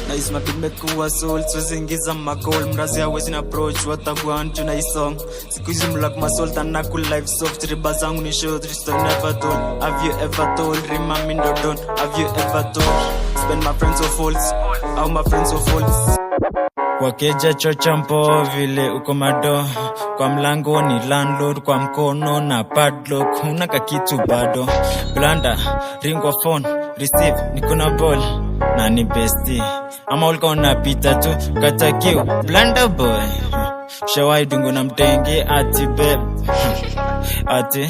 Nice mapimekuwa soul tuzingiza magol mrazi hawezi na approach watakuwa tuna isong siku hizi mlak masol tana ku live soft riba zangu ni show tristo never told. Have you ever told remind me no don't have you ever told spend my friends so false au my friends so false kwa keja chocha mpo vile uko mado kwa mlango ni landlord kwa mkono na padlock unaka kitu bado blanda ring of phone receive niko na ball na ni bestie ama ulika unapita tu kata kiu blanda boy shawai dungo na mtenge ati babe ati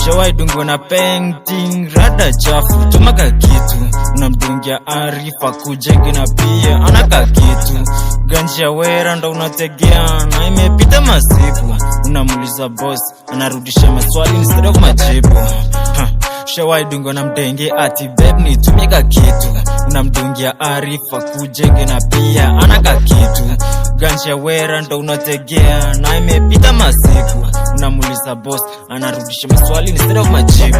shawai dungo na painting rada chafu tumaka kitu unamdungia arifa kujenge na pia anaka kitu ganjia wera ndo unategea na imepita masiku unamuliza boss anarudisha maswali instead of majibu shawai dungo na mtenge ati babe ni tumika kitu unamdungia arifa kujenge na pia anaka kitu ganjia wera ndo unategea na imepita masiku unamuliza boss anarudisha maswali instead of majibu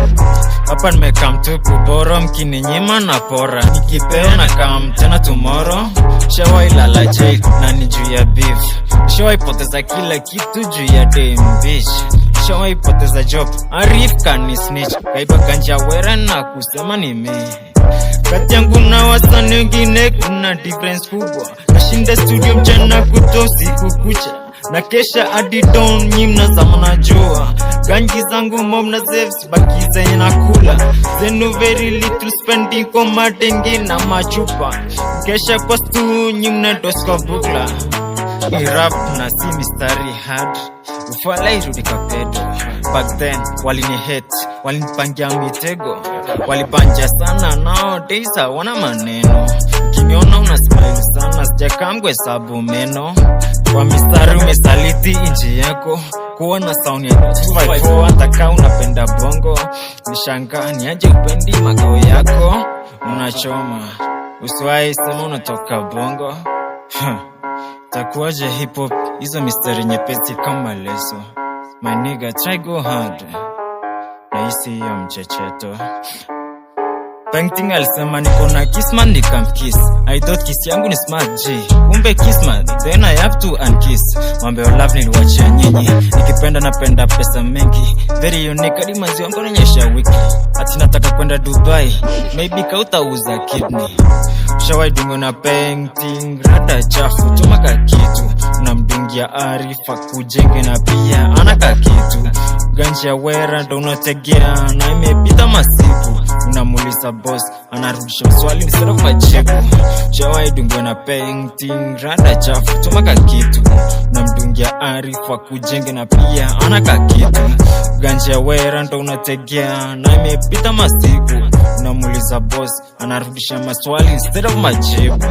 hapa nimekam tu kuboro mkininyima na pora nikipeo na kam tena tomorrow shawai lala jail na ni juu ya beef shawai poteza kila kitu juu ya damn bitch shawai poteza job arif kani snitch kaiba ganja wera na kusema ni me kati yangu na wasani wengine kuna difference kubwa nashinda studio mchana kuto siku kucha na kesha hadi down nyimna zama na jua ganji zangu mom na zeves baki zenye nakula zenu very little spending kwa madengi na machupa kesha kwa stu nyimna doska bukla irap na si mistari hard ufala irudi kapedo back then walini hate walinipangia mitego walipanja sana nowadays hawana maneno kiniona una smile sana sijakamgwe sabu meno kwa mistari umesaliti inji yako kuona sound ya 254 hata kama unapenda bongo nishangaa ni aje upendi makao yako unachoma usiwahi sema unatoka bongo takuaje hip hop hizo mistari nyepesi kama leso my nigga try go hard na hisi ya mchecheto painting alisema niko na kisman nikamkiss I thought kiss yangu ni smart G kumbe kisman then I have to unkiss mambo ya love niliwachia nyinyi nikipenda napenda pesa mengi very unique hadi manzi wangu ananyesha wiki ati nataka kwenda Dubai maybe kautauza kidney shawai dungo na painting rada chafu tumaka kitu unamdungia arifa kujenge na pia anaka kitu ganja wera ndo unategea na imepita masiku unamuliza boss anarudisha maswali instead of majibu shawai dungo na painting rada chafu tumaka kitu unamdungia arifa kujenge na pia anaka kitu ganja wera ndo unategea na imepita masiku unamuliza boss anarudisha maswali instead of majibu